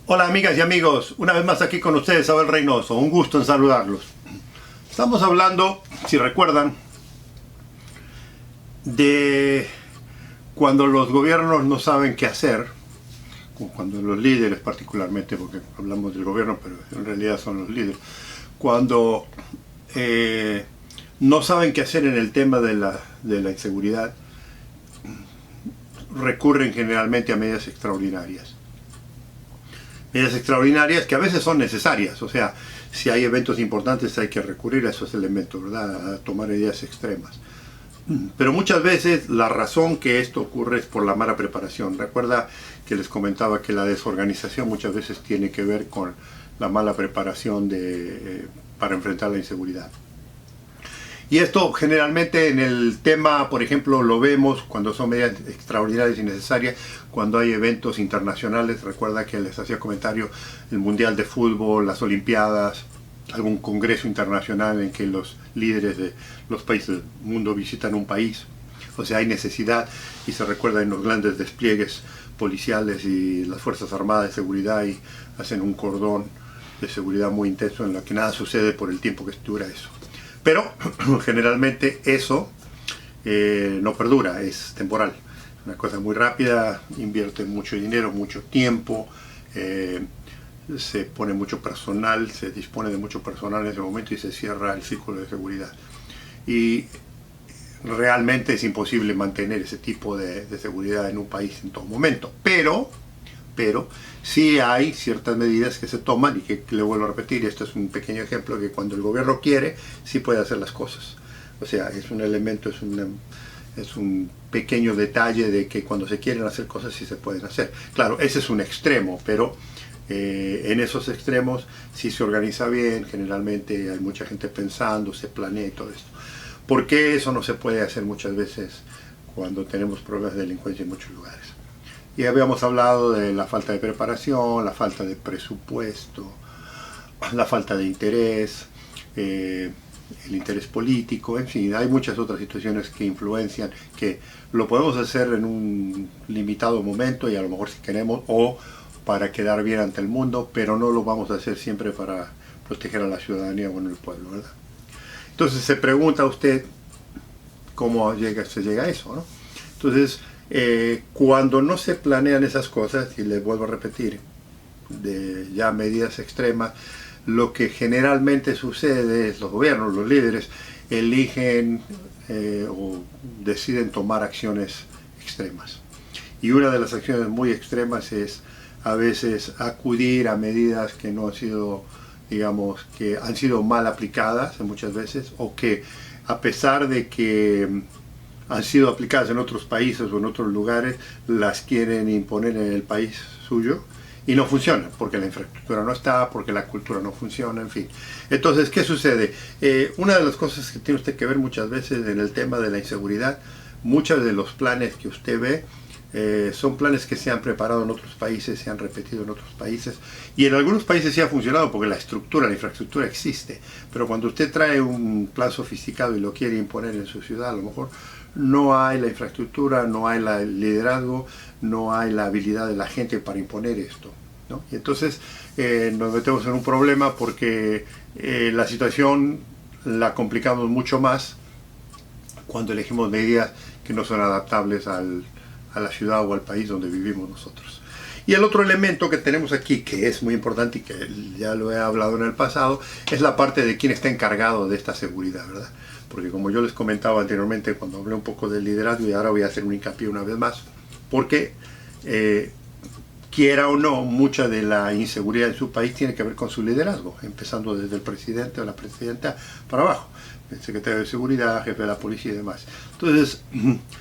Hola amigas y amigos, una vez más aquí con ustedes Abel Reynoso, un gusto en saludarlos. Estamos hablando, si recuerdan, de cuando los gobiernos no saben qué hacer, cuando los líderes particularmente, porque hablamos del gobierno, pero en realidad son los líderes, cuando no saben qué hacer en el tema de la inseguridad, recurren generalmente a medidas extraordinarias. Medidas extraordinarias que a veces son necesarias, o sea, si hay eventos importantes hay que recurrir a esos elementos, ¿verdad? A tomar medidas extremas. Pero muchas veces la razón que esto ocurre es por la mala preparación. Recuerda que les comentaba que la desorganización muchas veces tiene que ver con la mala preparación para enfrentar la inseguridad. Y esto generalmente en el tema, por ejemplo, lo vemos cuando son medidas extraordinarias y necesarias, cuando hay eventos internacionales. Recuerda que les hacía comentario el Mundial de Fútbol, las Olimpiadas, algún congreso internacional en que los líderes de los países del mundo visitan un país. O sea, hay necesidad y se recuerda en los grandes despliegues policiales y las Fuerzas Armadas de Seguridad y hacen un cordón de seguridad muy intenso en la que nada sucede por el tiempo que dura eso. Pero generalmente eso no perdura, es temporal. Una cosa muy rápida, invierte mucho dinero, mucho tiempo, se pone mucho personal, se dispone de mucho personal en ese momento y se cierra el círculo de seguridad. Y realmente es imposible mantener ese tipo de seguridad en un país en todo momento. Pero sí hay ciertas medidas que se toman y que le vuelvo a repetir, esto es un pequeño ejemplo que cuando el gobierno quiere, sí puede hacer las cosas. O sea, es un elemento, es un pequeño detalle de que cuando se quieren hacer cosas sí se pueden hacer. Claro, ese es un extremo, pero en esos extremos si se organiza bien, generalmente hay mucha gente pensando, se planea y todo esto. ¿Por qué eso no se puede hacer muchas veces cuando tenemos problemas de delincuencia en muchos lugares? Y habíamos hablado de la falta de preparación, la falta de presupuesto, la falta de interés, el interés político, en fin, hay muchas otras situaciones que influencian, que lo podemos hacer en un limitado momento y a lo mejor si queremos, o para quedar bien ante el mundo, pero no lo vamos a hacer siempre para proteger a la ciudadanía o en el pueblo, ¿verdad? Entonces se pregunta usted cómo se llega a eso, ¿no? Entonces, cuando no se planean esas cosas, y les vuelvo a repetir, de ya medidas extremas, lo que generalmente sucede es los gobiernos, los líderes, eligen o deciden tomar acciones extremas. Y una de las acciones muy extremas es a veces acudir a medidas que no han sido, digamos, que han sido mal aplicadas muchas veces, o que a pesar de que han sido aplicadas en otros países o en otros lugares, las quieren imponer en el país suyo y no funcionan, porque la infraestructura no está, porque la cultura no funciona, en fin. Entonces, ¿qué sucede? Una de las cosas que tiene usted que ver muchas veces en el tema de la inseguridad, muchos de los planes que usted ve son planes que se han preparado en otros países, se han repetido en otros países, y en algunos países sí ha funcionado porque la infraestructura existe, pero cuando usted trae un plan sofisticado y lo quiere imponer en su ciudad, a lo mejor no hay la infraestructura, no hay el liderazgo, no hay la habilidad de la gente para imponer esto, ¿no? Y entonces nos metemos en un problema porque la situación la complicamos mucho más cuando elegimos medidas que no son adaptables a la ciudad o al país donde vivimos nosotros. Y el otro elemento que tenemos aquí, que es muy importante y que ya lo he hablado en el pasado, es la parte de quién está encargado de esta seguridad, ¿verdad? Porque como yo les comentaba anteriormente cuando hablé un poco del liderazgo, y ahora voy a hacer un hincapié una vez más, porque quiera o no, mucha de la inseguridad en su país tiene que ver con su liderazgo, empezando desde el presidente o la presidenta para abajo, el secretario de seguridad, jefe de la policía y demás. Entonces,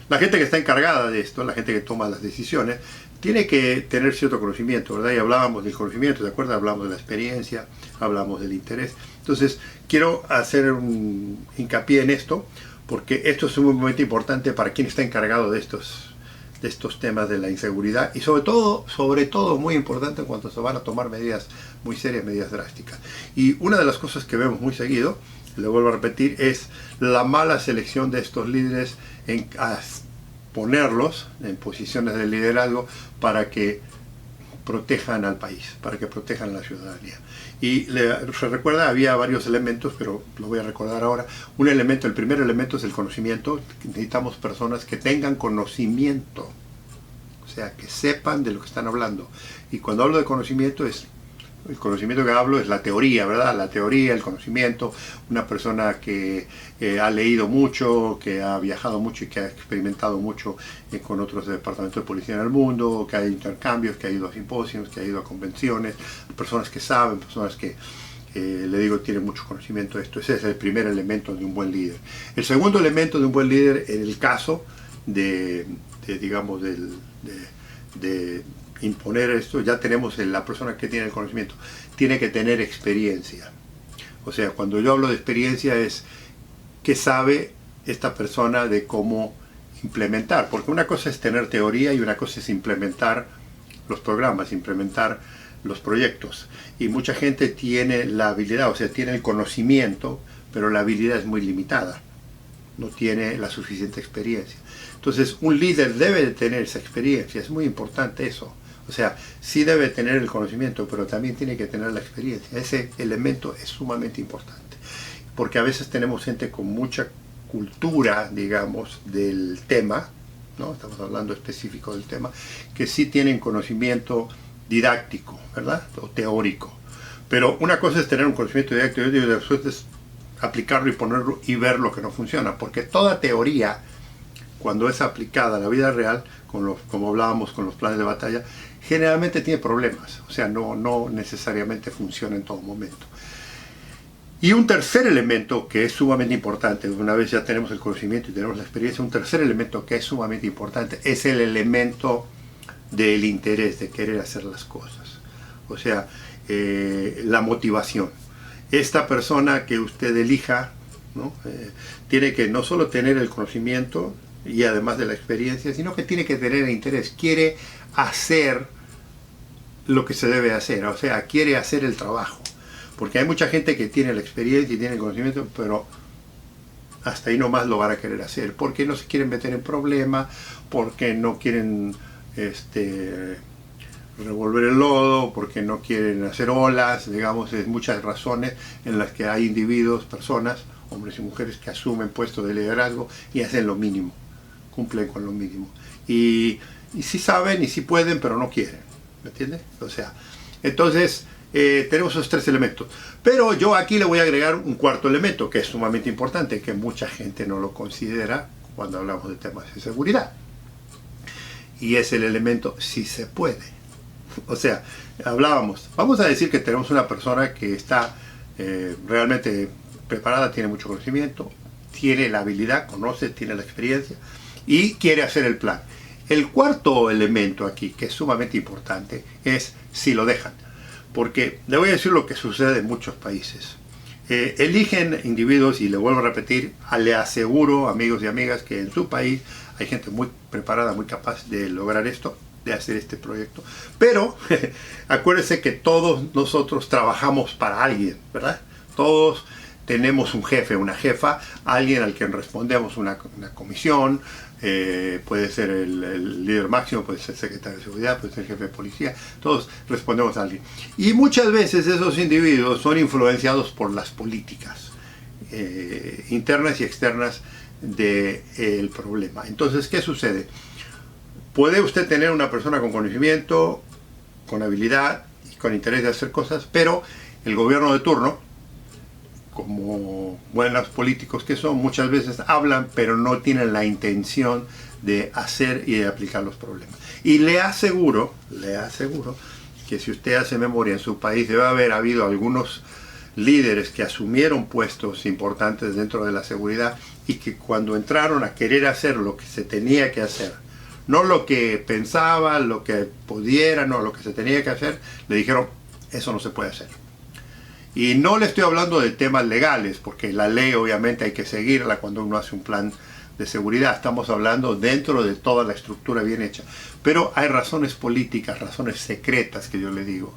la gente que está encargada de esto, la gente que toma las decisiones, tiene que tener cierto conocimiento, ¿verdad? Y hablábamos del conocimiento, ¿de acuerdo? Hablamos de la experiencia, hablamos del interés. Entonces, quiero hacer un hincapié en esto, porque esto es un momento importante para quien está encargado de estos temas de la inseguridad, y sobre todo muy importante cuando se van a tomar medidas muy serias, medidas drásticas. Y una de las cosas que vemos muy seguido, le vuelvo a repetir, es la mala selección de estos líderes a ponerlos en posiciones de liderazgo para que protejan al país, para que protejan a la ciudadanía. Y se recuerda, había varios elementos, pero lo voy a recordar ahora. Un elemento, el primer elemento es el conocimiento. Necesitamos personas que tengan conocimiento, o sea, que sepan de lo que están hablando. Y cuando hablo de conocimiento, el conocimiento que hablo es la teoría, ¿verdad? La teoría, el conocimiento, una persona que ha leído mucho, que ha viajado mucho y que ha experimentado mucho con otros departamentos de policía en el mundo, que ha ido a intercambios, que ha ido a simposios, que ha ido a convenciones, personas que saben, personas que, le digo, tienen mucho conocimiento de esto. Ese es el primer elemento de un buen líder. El segundo elemento de un buen líder, en el caso de imponer esto, ya tenemos la persona que tiene el conocimiento, tiene que tener experiencia. O sea, cuando yo hablo de experiencia es qué sabe esta persona de cómo implementar, porque una cosa es tener teoría y una cosa es implementar los programas, implementar los proyectos. Y mucha gente tiene la habilidad, o sea, tiene el conocimiento, pero la habilidad es muy limitada, no tiene la suficiente experiencia. Entonces, un líder debe de tener esa experiencia, es muy importante eso. O sea, sí debe tener el conocimiento, pero también tiene que tener la experiencia. Ese elemento es sumamente importante, porque a veces tenemos gente con mucha cultura, digamos, del tema, ¿no? Estamos hablando específico del tema, que sí tienen conocimiento didáctico, ¿verdad? O teórico. Pero una cosa es tener un conocimiento didáctico y después es aplicarlo y ponerlo y ver lo que no funciona, porque toda teoría, cuando es aplicada a la vida real, como hablábamos con los planes de batalla, generalmente tiene problemas, o sea, no necesariamente funciona en todo momento. Y un tercer elemento que es sumamente importante, una vez ya tenemos el conocimiento y tenemos la experiencia, un tercer elemento que es sumamente importante es el elemento del interés, de querer hacer las cosas. O sea, la motivación. Esta persona que usted elija, ¿no? Tiene que no solo tener el conocimiento y además de la experiencia, sino que tiene que tener el interés, quiere hacer lo que se debe hacer, o sea, quiere hacer el trabajo. Porque hay mucha gente que tiene la experiencia y tiene el conocimiento, pero hasta ahí nomás lo van a querer hacer, porque no se quieren meter en problemas, porque no quieren revolver el lodo, porque no quieren hacer olas, digamos, hay muchas razones en las que hay individuos, personas, hombres y mujeres que asumen puestos de liderazgo y hacen lo mínimo, cumplen con lo mínimo. Y sí saben y sí pueden, pero no quieren, ¿me entiendes? O sea, entonces tenemos esos tres elementos. Pero yo aquí le voy a agregar un cuarto elemento que es sumamente importante, que mucha gente no lo considera cuando hablamos de temas de seguridad. Y es el elemento si se puede. O sea, hablábamos, vamos a decir que tenemos una persona que está realmente preparada, tiene mucho conocimiento, tiene la habilidad, conoce, tiene la experiencia y quiere hacer el plan. El cuarto elemento aquí, que es sumamente importante, es si lo dejan. Porque le voy a decir lo que sucede en muchos países. Eligen individuos, y le vuelvo a repetir, le aseguro, amigos y amigas, que en su país hay gente muy preparada, muy capaz de lograr esto, de hacer este proyecto. Pero acuérdense que todos nosotros trabajamos para alguien, ¿verdad? Todos tenemos un jefe, una jefa, alguien al que respondemos una comisión, puede ser el líder máximo, puede ser el secretario de seguridad, puede ser el jefe de policía, todos respondemos a alguien. Y muchas veces esos individuos son influenciados por las políticas internas y externas del problema. Entonces, ¿qué sucede? Puede usted tener una persona con conocimiento, con habilidad y con interés de hacer cosas, pero el gobierno de turno, como buenos políticos que son, muchas veces hablan, pero no tienen la intención de hacer y de aplicar los problemas. Y le aseguro que si usted hace memoria, en su país debe haber habido algunos líderes que asumieron puestos importantes dentro de la seguridad y que cuando entraron a querer hacer lo que se tenía que hacer, no lo que pensaban, lo que pudieran o lo que se tenía que hacer, le dijeron, eso no se puede hacer. Y no le estoy hablando de temas legales, porque la ley obviamente hay que seguirla cuando uno hace un plan de seguridad. Estamos hablando dentro de toda la estructura bien hecha. Pero hay razones políticas, razones secretas que yo le digo,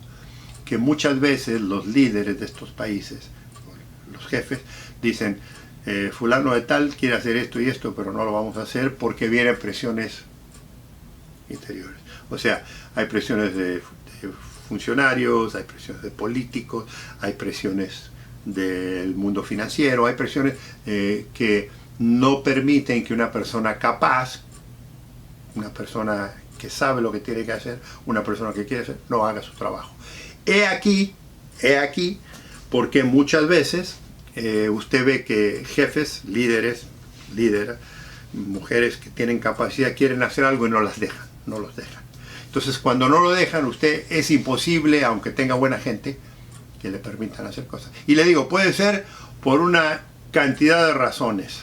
que muchas veces los líderes de estos países, los jefes, dicen, fulano de tal quiere hacer esto y esto, pero no lo vamos a hacer porque vienen presiones interiores. O sea, hay presiones de de funcionarios, hay presiones de políticos, hay presiones del mundo financiero, hay presiones que no permiten que una persona capaz, una persona que sabe lo que tiene que hacer, una persona que quiere hacer, no haga su trabajo. He aquí, porque muchas veces usted ve que jefes, líderes, mujeres que tienen capacidad, quieren hacer algo y no los dejan. Entonces, cuando no lo dejan, usted es imposible, aunque tenga buena gente, que le permitan hacer cosas. Y le digo, puede ser por una cantidad de razones.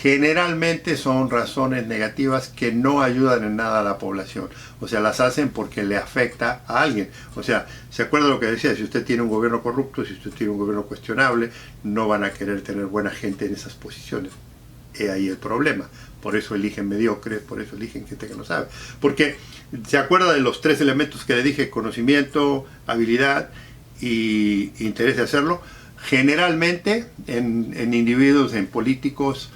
Generalmente son razones negativas que no ayudan en nada a la población. O sea, las hacen porque le afecta a alguien. O sea, ¿se acuerda lo que decía? Si usted tiene un gobierno corrupto, si usted tiene un gobierno cuestionable, no van a querer tener buena gente en esas posiciones. He ahí el problema. Por eso eligen mediocres, por eso eligen gente que no sabe. Porque, ¿se acuerda de los 3 elementos que le dije? Conocimiento, habilidad y interés de hacerlo. Generalmente, en individuos, en políticos,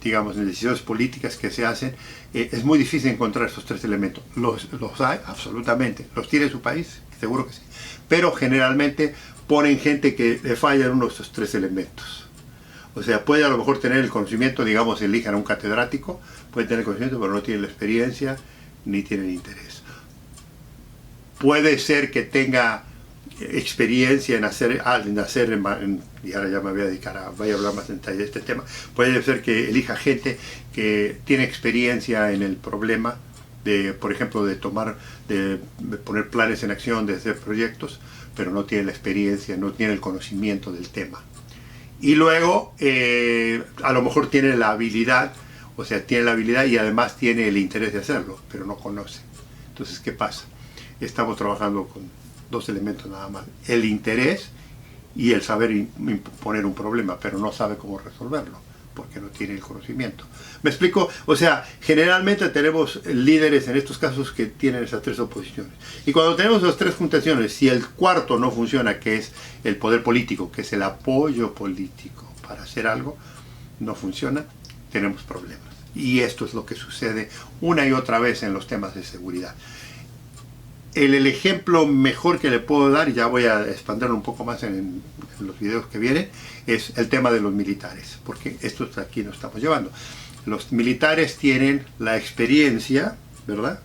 digamos, en decisiones políticas que se hacen, es muy difícil encontrar esos 3 elementos. Los hay, absolutamente. ¿Los tiene su país? Seguro que sí. Pero generalmente ponen gente que le falla en uno de esos 3 elementos. O sea, puede a lo mejor tener el conocimiento, digamos, elijan a un catedrático, puede tener el conocimiento, pero no tiene la experiencia, ni tiene el interés. Puede ser que tenga experiencia en hacer, y ahora ya me voy a dedicar voy a hablar más en detalle de este tema, puede ser que elija gente que tiene experiencia en el problema, de, por ejemplo, de poner planes en acción, de hacer proyectos, pero no tiene la experiencia, no tiene el conocimiento del tema. Y luego, a lo mejor tiene la habilidad, o sea, tiene la habilidad y además tiene el interés de hacerlo, pero no conoce. Entonces, ¿qué pasa? Estamos trabajando con 2 elementos nada más. El interés y el saber poner un problema, pero no sabe cómo resolverlo, porque no tiene el conocimiento. ¿Me explico? O sea, generalmente tenemos líderes en estos casos que tienen esas 3 oposiciones. Y cuando tenemos las 3 juntaciones, si el cuarto no funciona, que es el poder político, que es el apoyo político para hacer algo, no funciona, tenemos problemas. Y esto es lo que sucede una y otra vez en los temas de seguridad. El ejemplo mejor que le puedo dar, y ya voy a expandirlo un poco más en los videos que vienen, es el tema de los militares, porque esto aquí nos estamos llevando. Los militares tienen la experiencia, ¿verdad?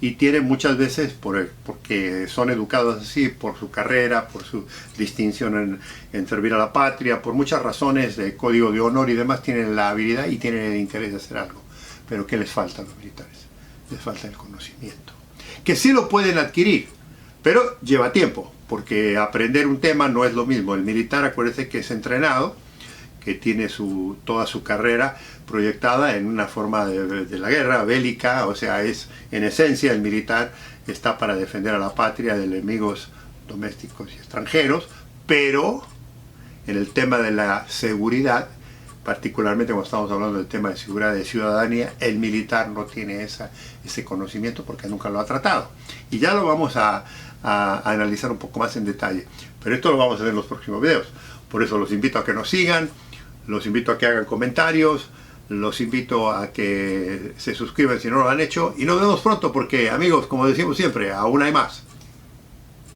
Y tienen muchas veces, porque son educados así, por su carrera, por su distinción en servir a la patria, por muchas razones de código de honor y demás, tienen la habilidad y tienen el interés de hacer algo. Pero ¿qué les falta a los militares? Les falta el conocimiento. Que sí lo pueden adquirir, pero lleva tiempo, porque aprender un tema no es lo mismo. El militar, acuérdense que es entrenado, que tiene toda su carrera proyectada en una forma de la guerra bélica, o sea, es en esencia el militar está para defender a la patria de enemigos domésticos y extranjeros, pero en el tema de la seguridad, particularmente cuando estamos hablando del tema de seguridad de ciudadanía, el militar no tiene ese conocimiento porque nunca lo ha tratado. Y ya lo vamos a analizar un poco más en detalle, pero esto lo vamos a ver en los próximos videos. Por eso los invito a que nos sigan, los invito a que hagan comentarios, los invito a que se suscriban si no lo han hecho, y nos vemos pronto porque, amigos, como decimos siempre, aún hay más.